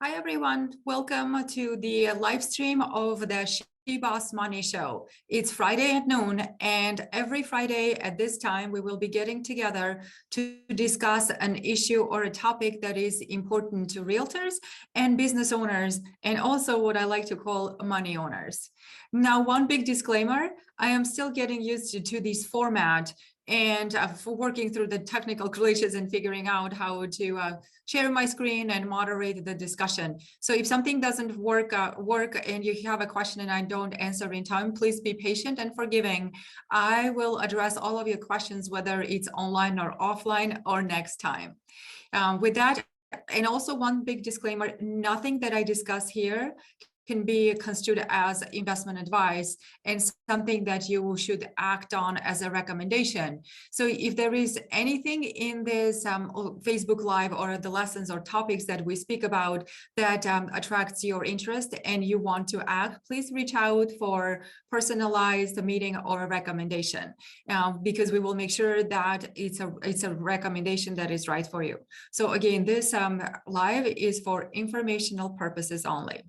Hi, everyone. Welcome to the live stream of the She Boss Money Show. It's Friday at noon, and every Friday at this time, we will be getting together to discuss an issue or a topic that is important to realtors and business owners, and also what I like to call money owners. Now, one big disclaimer, I am still getting used to this format and working through the technical glitches and figuring out how to share my screen and moderate the discussion. So if something doesn't work and you have a question and I don't answer in time, please be patient and forgiving. I will address all of your questions, whether it's online or offline or next time. With that, and also one big disclaimer, nothing that I discuss here can be construed as investment advice and something that you should act on as a recommendation. So if there is anything in this Facebook Live or the lessons or topics that we speak about that attracts your interest and you want to act, please reach out for personalized meeting or a recommendation, because we will make sure that it's a recommendation that is right for you. So again, this live is for informational purposes only.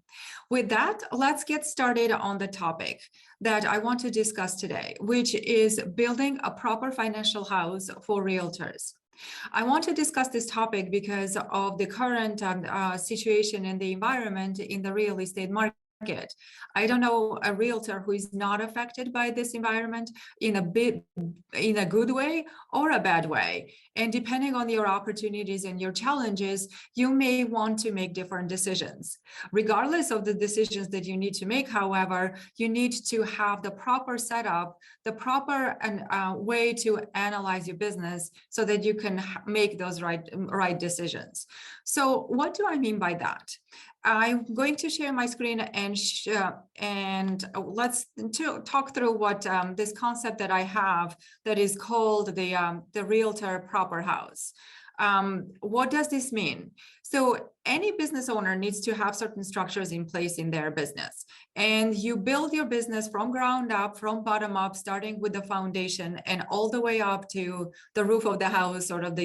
With that, let's get started on the topic that I want to discuss today, which is building a proper financial house for realtors. I want to discuss this topic because of the current situation in the environment in the real estate market. I don't know a realtor who is not affected by this environment in a good way or a bad way. And depending on your opportunities and your challenges, you may want to make different decisions. Regardless of the decisions that you need to make, however, you need to have the proper setup, the proper way to analyze your business so that you can make those right decisions. So what do I mean by that? I'm going to share my screen and let's talk through what this concept that I have that is called the Realtor Proper House. What does this mean? So any business owner needs to have certain structures in place in their business, and you build your business from ground up, from bottom up, starting with the foundation and all the way up to the roof of the house, sort of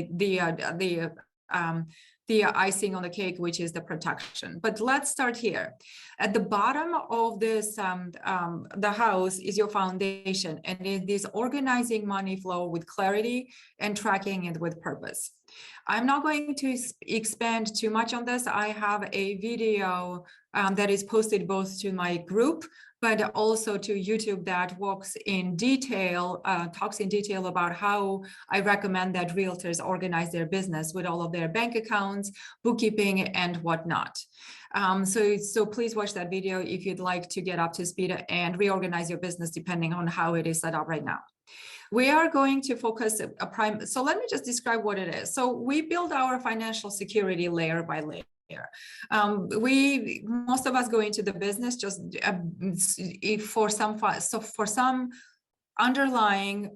the icing on the cake, which is the protection. But let's start here. At the bottom of this, the house is your foundation, and it is organizing money flow with clarity and tracking it with purpose. I'm not going to expand too much on this. I have a video that is posted both to my group, but also to YouTube that talks in detail about how I recommend that realtors organize their business with all of their bank accounts, bookkeeping, and whatnot. So please watch that video if you'd like to get up to speed and reorganize your business depending on how it is set up right now. We are going to focus so let me just describe what it is. So we build our financial security layer by layer. Most of us go into the business just for some underlying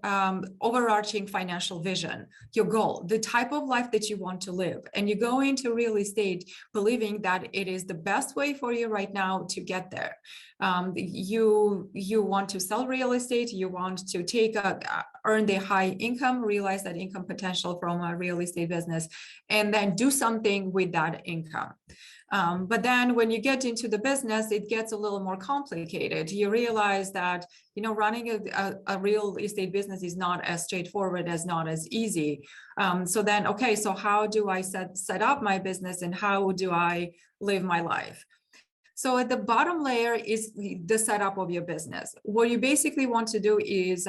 overarching financial vision, your goal, the type of life that you want to live. And you go into real estate believing that it is the best way for you right now to get there. You want to sell real estate, you want to earn the high income, realize that income potential from a real estate business, and then do something with that income. But then when you get into the business, it gets a little more complicated. You realize that, running a real estate business is not as straightforward, not as easy. So then, okay, so how do I set up my business and how do I live my life? So at the bottom layer is the setup of your business. What you basically want to do is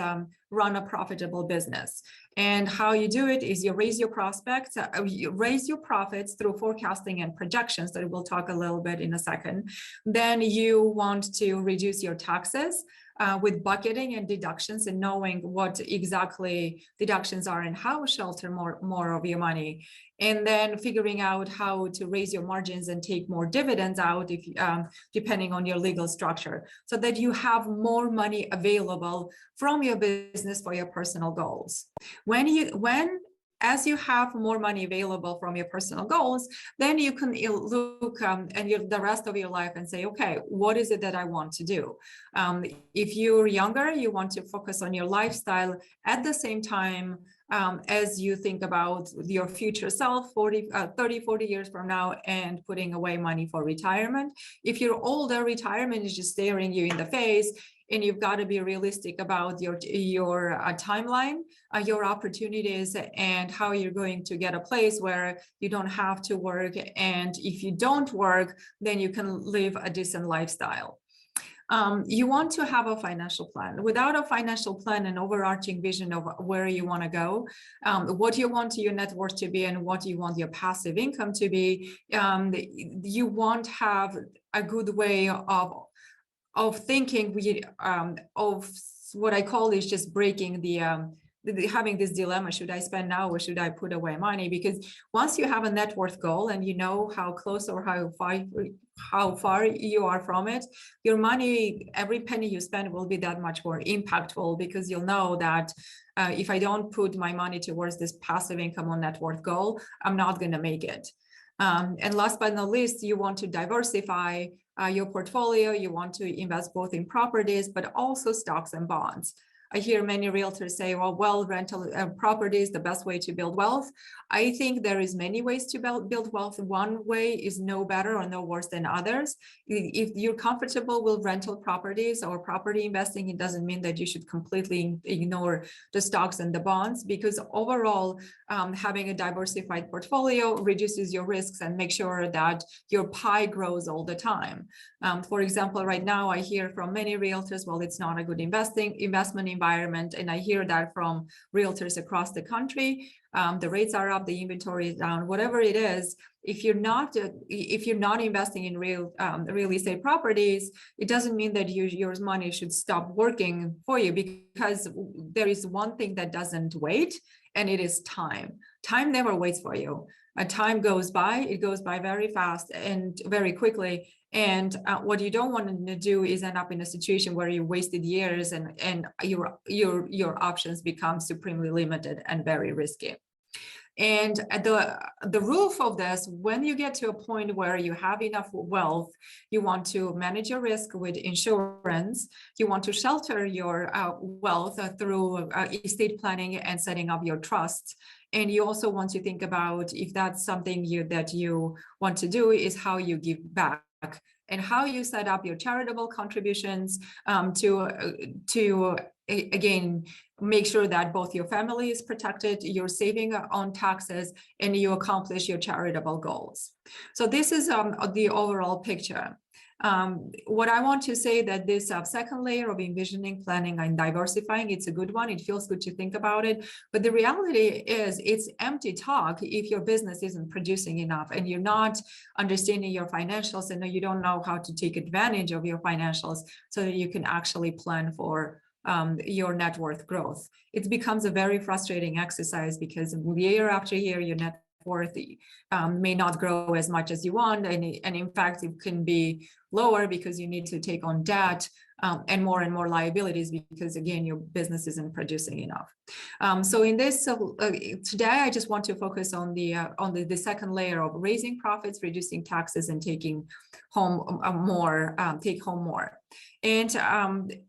run a profitable business. And how you do it is you raise your you raise your profits through forecasting and projections that we'll talk a little bit in a second. Then you want to reduce your taxes with bucketing and deductions and knowing what exactly deductions are and how to shelter more of your money. And then figuring out how to raise your margins and take more dividends out depending on your legal structure, so that you have more money available from your business for your personal goals. As you have more money available from your personal goals, then you can look the rest of your life and say, okay, what is it that I want to do? If you're younger, you want to focus on your lifestyle at the same time as you think about your future self 30, 40 years from now and putting away money for retirement. If you're older, retirement is just staring you in the face, and you've got to be realistic about your timeline, your opportunities, and how you're going to get a place where you don't have to work. And if you don't work, then you can live a decent lifestyle. You want to have a financial plan. Without a financial plan and overarching vision of where you want to go, what you want your net worth to be, and what you want your passive income to be, you won't have a good way of thinking, of what I call is just breaking having this dilemma: should I spend now or should I put away money? Because once you have a net worth goal and you know how close or how far you are from it, your money, every penny you spend will be that much more impactful, because you'll know that if I don't put my money towards this passive income or net worth goal, I'm not going to make it. And last but not least, you want to diversify your portfolio. You want to invest both in properties, but also stocks and bonds. I hear many realtors say, well, rental property is the best way to build wealth. I think there is many ways to build wealth. One way is no better or no worse than others. If you're comfortable with rental properties or property investing, it doesn't mean that you should completely ignore the stocks and the bonds, because overall, having a diversified portfolio reduces your risks and make sure that your pie grows all the time. For example, right now I hear from many realtors, well, it's not a good investment environment. And I hear that from realtors across the country. The rates are up, the inventory is down, whatever it is. If you're not investing in real estate properties, it doesn't mean that your money should stop working for you, because there is one thing that doesn't wait, and it is time. Time never waits for you. Time goes by, it goes by very fast and very quickly. And what you don't want to do is end up in a situation where you wasted years and your options become supremely limited and very risky. And the roof of this, when you get to a point where you have enough wealth, you want to manage your risk with insurance. You want to shelter your wealth through estate planning and setting up your trusts. And you also want to think about, if that's something that you want to do, is how you give back and how you set up your charitable contributions to again, make sure that both your family is protected, you're saving on taxes, and you accomplish your charitable goals. So this is the overall picture. What I want to say, that this second layer of envisioning, planning, and diversifying, it's a good one. It feels good to think about it. But the reality is, it's empty talk if your business isn't producing enough and you're not understanding your financials, and you don't know how to take advantage of your financials so that you can actually plan for your net worth growth. It becomes a very frustrating exercise, because year after year, your net worth may not grow as much as you want, and in fact it can be lower because you need to take on debt and more liabilities, because again, your business isn't producing enough. So in this today, I just want to focus on the second layer of raising profits, reducing taxes, and taking home more. And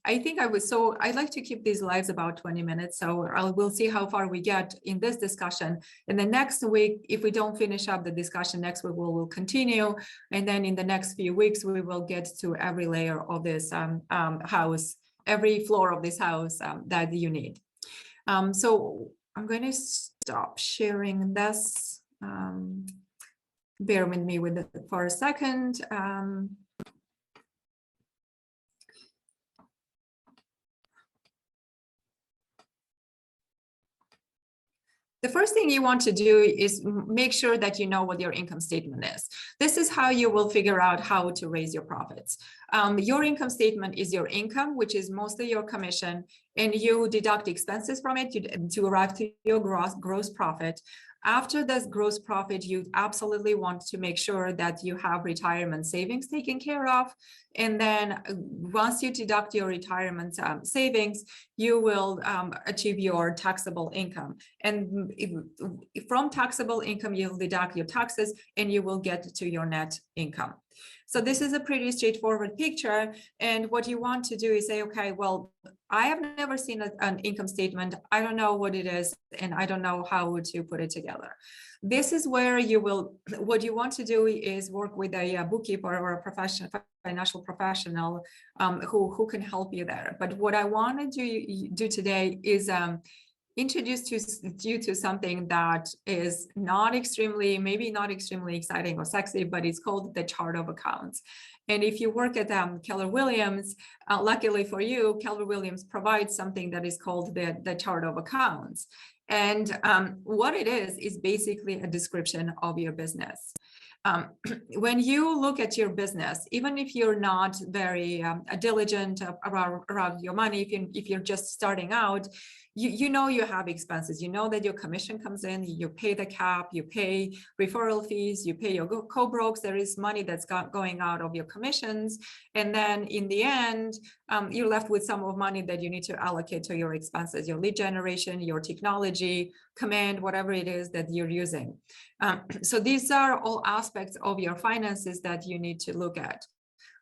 I think I'd like to keep these lives about 20 minutes. So we'll see how far we get in this discussion. And the next week, if we don't finish up the discussion next week, we'll continue. And then in the next few weeks, we will get to every layer of this house, every floor of this house that you need. So I'm going to stop sharing this. Bear with me for a second. The first thing you want to do is make sure that you know what your income statement is. This is how you will figure out how to raise your profits. Your income statement is your income, which is mostly your commission, and you deduct expenses from it to arrive to your gross profit. After this gross profit, you absolutely want to make sure that you have retirement savings taken care of. And then once you deduct your retirement savings, you will achieve your taxable income. And from taxable income, you'll deduct your taxes and you will get to your net income. So this is a pretty straightforward picture. And what you want to do is say, okay, well, I have never seen an income statement. I don't know what it is, and I don't know how to put it together. This is where you will, what you want to do is work with a bookkeeper or a professional, financial professional who can help you there. But what I want to do today is introduce you to something that is not extremely, maybe not extremely exciting or sexy, but it's called the chart of accounts. And if you work at Keller Williams, luckily for you, Keller Williams provides something that is called the chart of accounts. And what it is basically a description of your business. When you look at your business, even if you're not very diligent around your money, if you're just starting out, you know you have expenses. You know that your commission comes in, you pay the cap, you pay referral fees, you pay your co-brokes. There is money that's going out of your commissions. And then in the end, you're left with some of money that you need to allocate to your expenses, your lead generation, your technology, command, whatever it is that you're using. So these are all aspects of your finances that you need to look at.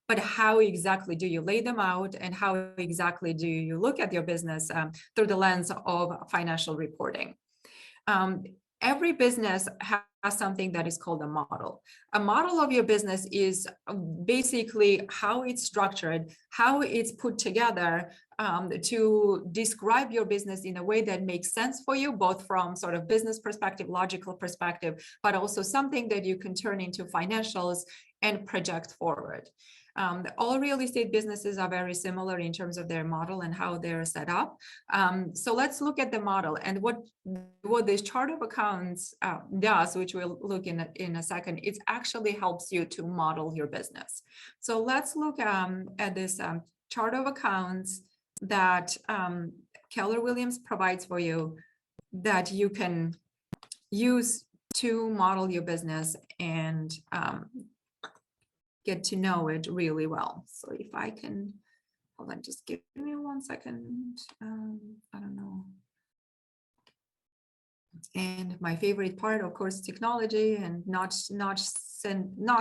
But how exactly do you lay them out, and how exactly do you look at your business through the lens of financial reporting? Every business has something that is called a model. A model of your business is basically how it's structured, how it's put together to describe your business in a way that makes sense for you, both from sort of business perspective, logical perspective, but also something that you can turn into financials and project forward. All real estate businesses are very similar in terms of their model and how they're set up. So let's look at the model, and what this chart of accounts does, which we'll look in a second. It actually helps you to model your business. So let's look at this chart of accounts that Keller Williams provides for you, that you can use to model your business and get to know it really well. So if I can, hold on, just give me 1 second. I don't know. And my favorite part, of course, technology, and not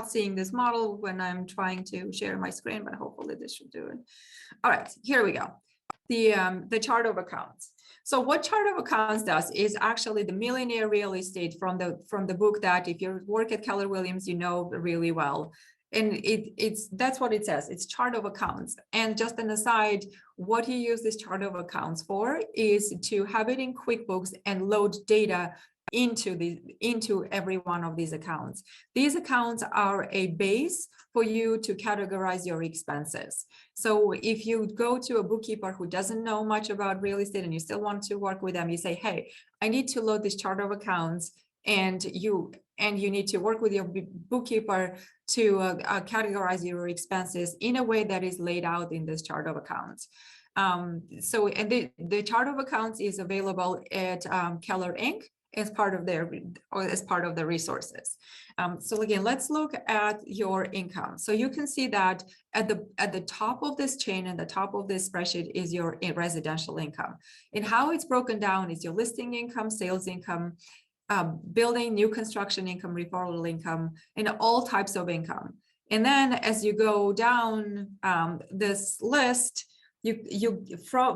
seeing this model when I'm trying to share my screen, but hopefully this should do it. All right, here we go. The chart of accounts. So what chart of accounts does is actually the Millionaire Real Estate from the book that if you work at Keller Williams, you know really well. And that's what it says. It's chart of accounts. And just an aside, what you use this chart of accounts for is to have it in QuickBooks and load data into every one of these accounts. These accounts are a base for you to categorize your expenses. So if you go to a bookkeeper who doesn't know much about real estate and you still want to work with them, you say, hey, I need to load this chart of accounts, and you need to work with your bookkeeper to categorize your expenses in a way that is laid out in this chart of accounts. So the chart of accounts is available at Keller Inc. as part of the resources. So again, let's look at your income. So you can see that at the top of this chain and the top of this spreadsheet is your residential income. And how it's broken down is your listing income, sales income, building, new construction income, referral income, and all types of income. And then as you go down this list,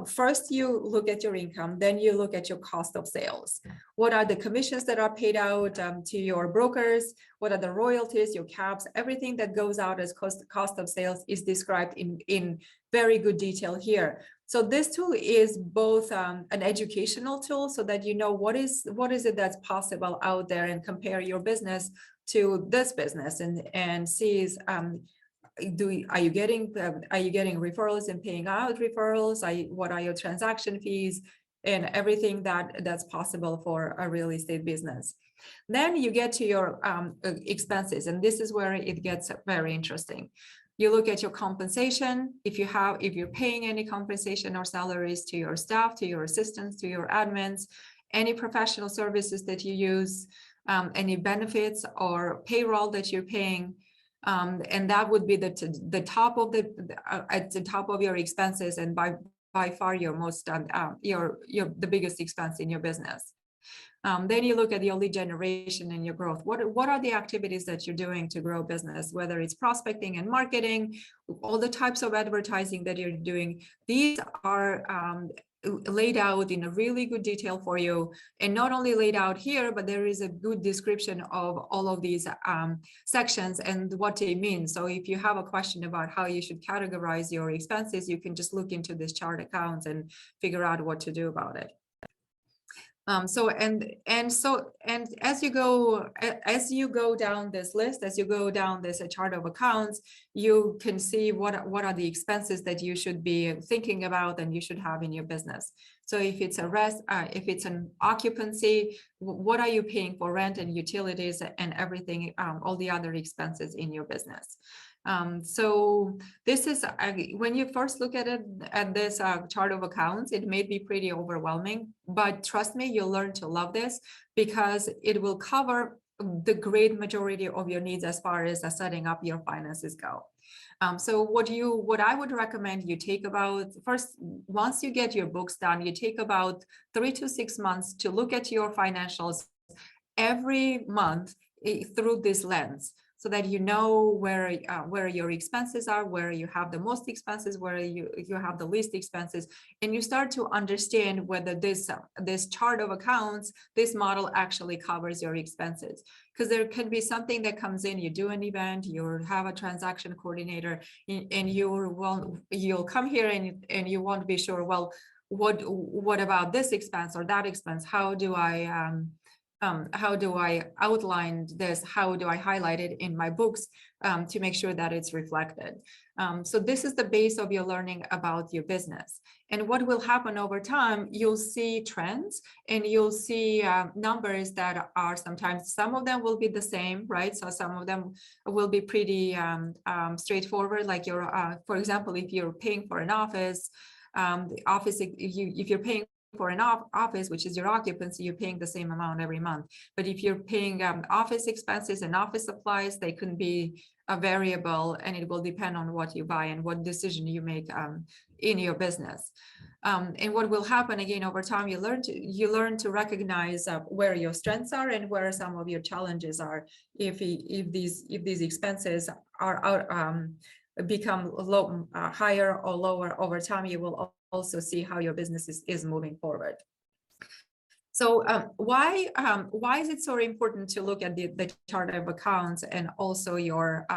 first you look at your income, then you look at your cost of sales. What are the commissions that are paid out to your brokers? What are the royalties, your caps? Everything that goes out as cost of sales is described in very good detail here. So this tool is both an educational tool so that you know what is it that's possible out there, and compare your business to this business and see are you getting referrals and paying out referrals? What are your transaction fees, and everything that's possible for a real estate business. Then you get to your expenses, and this is where it gets very interesting. You look at your compensation. If you're paying any compensation or salaries to your staff, to your assistants, to your admins, any professional services that you use, any benefits or payroll that you're paying, and that would be the top of at the top of your expenses, and by far your most the biggest expense in your business. Then you look at your lead generation and your growth. What are the activities that you're doing to grow business, whether it's prospecting and marketing, all the types of advertising that you're doing. These are laid out in a really good detail for you, and not only laid out here, but there is a good description of all of these sections and what they mean. So if you have a question about how you should categorize your expenses, you can just look into this chart accounts and figure out what to do about it. And as you go down this list, as you go down this chart of accounts, you can see what are the expenses that you should be thinking about and you should have in your business. So if it's if it's an occupancy, what are you paying for rent and utilities and everything, all the other expenses in your business? So this is, when you first look at it, at this chart of accounts, it may be pretty overwhelming, but trust me, you'll learn to love this because it will cover the great majority of your needs as far as setting up your finances go. So what I would recommend you take about first, once you get your books done, you take about 3 to 6 months to look at your financials every month through this lens, so that you know where your expenses are, where you have the most expenses, where you have the least expenses, and you start to understand whether this chart of accounts, this model actually covers your expenses. Because there can be something that comes in, you do an event, you have a transaction coordinator, and you'll come here and you won't be sure, well, what about this expense or that expense? How do I outline this? How do I highlight it in my books to make sure that it's reflected? So this is the base of your learning about your business. And what will happen over time, you'll see trends and you'll see numbers that are sometimes, some of them will be the same, right? So some of them will be pretty straightforward, like for example, if you're paying for an office, the office, if you're paying for an office, which is your occupancy, you're paying the same amount every month. But if you're paying office expenses and office supplies, they can be a variable, and it will depend on what you buy and what decision you make in your business. And what will happen again over time, you learn to recognize where your strengths are and where some of your challenges are. If these expenses are become higher or lower over time, you will also see how your business is moving forward. So why is it so important to look at the chart of accounts and also your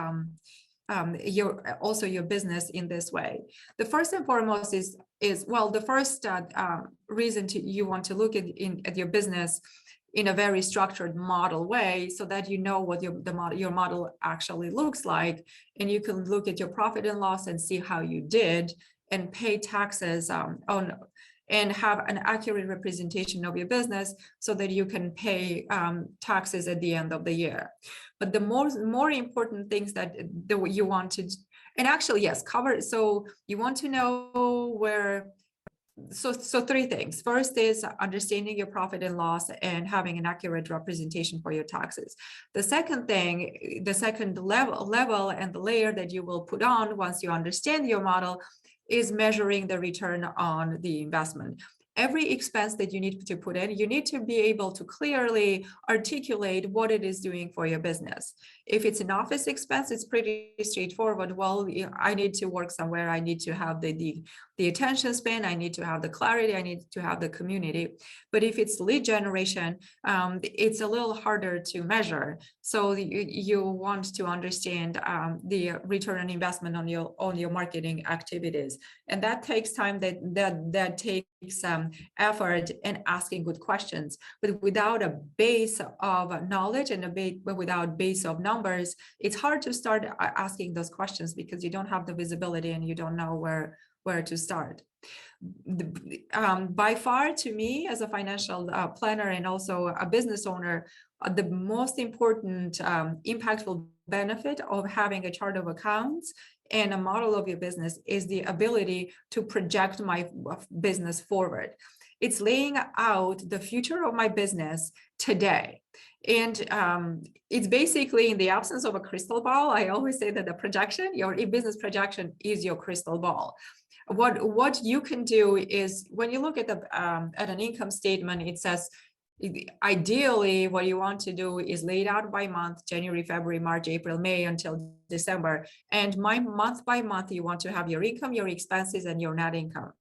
business in this way? The first and foremost is well, the first reason you want to look at your business in a very structured model way, so that you know what your model actually looks like, and you can look at your profit and loss and see how you did, and pay taxes and have an accurate representation of your business so that you can pay taxes at the end of the year. But the more important things that you want to, and actually, yes, cover. So you want to know where. So three things. First is understanding your profit and loss and having an accurate representation for your taxes. The second thing, the second level and the layer that you will put on once you understand your model is measuring the return on the investment. Every expense that you need to put in, you need to be able to clearly articulate what it is doing for your business. If it's an office expense, it's pretty straightforward. Well, I need to work somewhere. I need to have the attention span. I need to have the clarity. I need to have the community. But if it's lead generation, it's a little harder to measure. So you want to understand the return on investment on your marketing activities, and that takes time. That takes effort and asking good questions. But without a base of knowledge and without base of numbers, it's hard to start asking those questions because you don't have the visibility and you don't know where to start. By far, to me, as a financial planner and also a business owner, the most important impactful benefit of having a chart of accounts and a model of your business is the ability to project my business forward. It's laying out the future of my business today. And it's basically, in the absence of a crystal ball, I always say that the projection, your business projection, is your crystal ball. What you can do is, when you look at an income statement, it says Ideally, what you want to do is lay it out by month, January, February, March, April, May until December. And month by month, you want to have your income, your expenses, and your net income.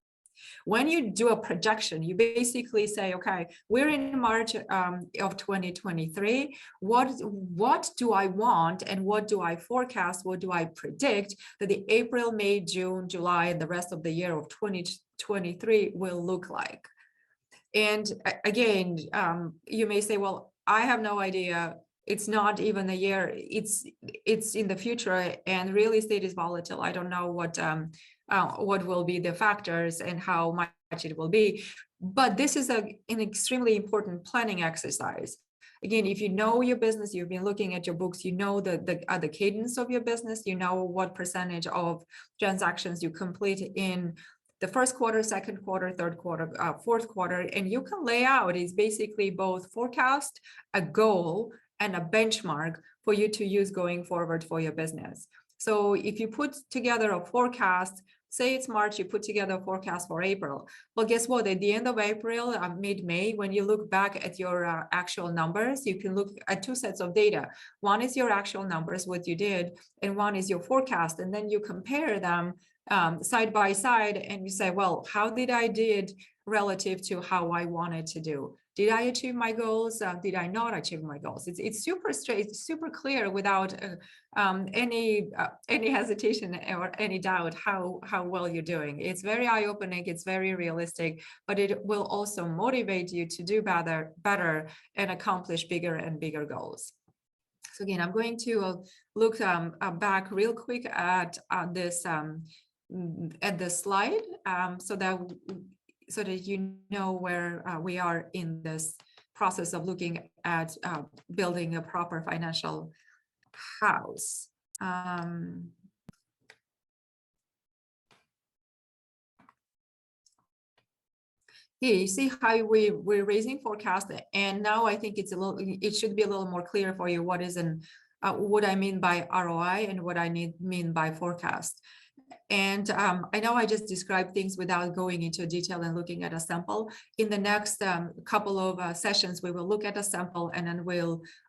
When you do a projection, you basically say, okay, we're in March of 2023. What do I want and what do I forecast? What do I predict that the April, May, June, July, and the rest of the year of 2023 will look like? And again, you may say, well, I have no idea. It's not even a year. It's in the future, and real estate is volatile. I don't know what will be the factors and how much it will be. But this is an extremely important planning exercise. Again, if you know your business, you've been looking at your books, you know the cadence of your business, you know what percentage of transactions you complete in the first quarter, second quarter, third quarter, fourth quarter, and you can lay out is basically both forecast, a goal, and a benchmark for you to use going forward for your business. So if you put together a forecast, say it's March, you put together a forecast for April. Well, guess what? At the end of April, mid-May, when you look back at your actual numbers, you can look at two sets of data. One is your actual numbers, what you did, and one is your forecast. And then you compare them side by side, and you say, well, how did I did relative to how I wanted to do? Did I achieve my goals? Did I not achieve my goals? It's super straight, super clear, without any hesitation or any doubt how well you're doing. It's very eye-opening. It's very realistic, but it will also motivate you to do better and accomplish bigger and bigger goals. So again, I'm going to look back real quick at this at the slide so that you know where we are in this process of looking at building a proper financial house. Here you see how we're raising forecast, and now I think it should be a little more clear for you what I mean by ROI and what I mean by forecast. And I know I just described things without going into detail and looking at a sample. In the next couple of sessions, we will look at a sample, and then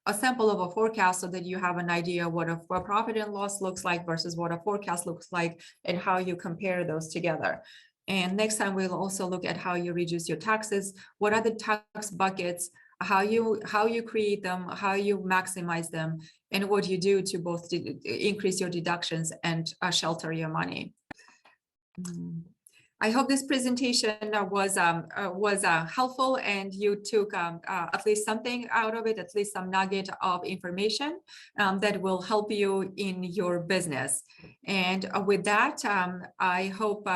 a sample of a forecast, so that you have an idea what a profit and loss looks like versus what a forecast looks like, and how you compare those together. And next time we'll also look at how you reduce your taxes, what are the tax buckets, how you create them, how you maximize them, and what you do to both increase your deductions and shelter your money. I hope this presentation was helpful, and you took at least something out of it, at least some nugget of information that will help you in your business. And with that, I hope,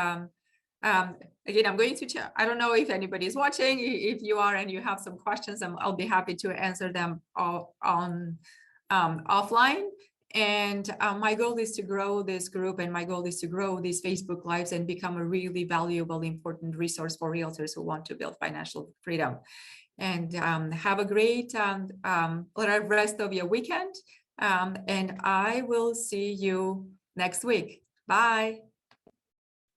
again, I'm going to, I don't know if anybody's watching. If you are and you have some questions, I'll be happy to answer them on offline. And my goal is to grow this group, and my goal is to grow these Facebook Lives and become a really valuable, important resource for realtors who want to build financial freedom. And have a great rest of your weekend. And I will see you next week. Bye.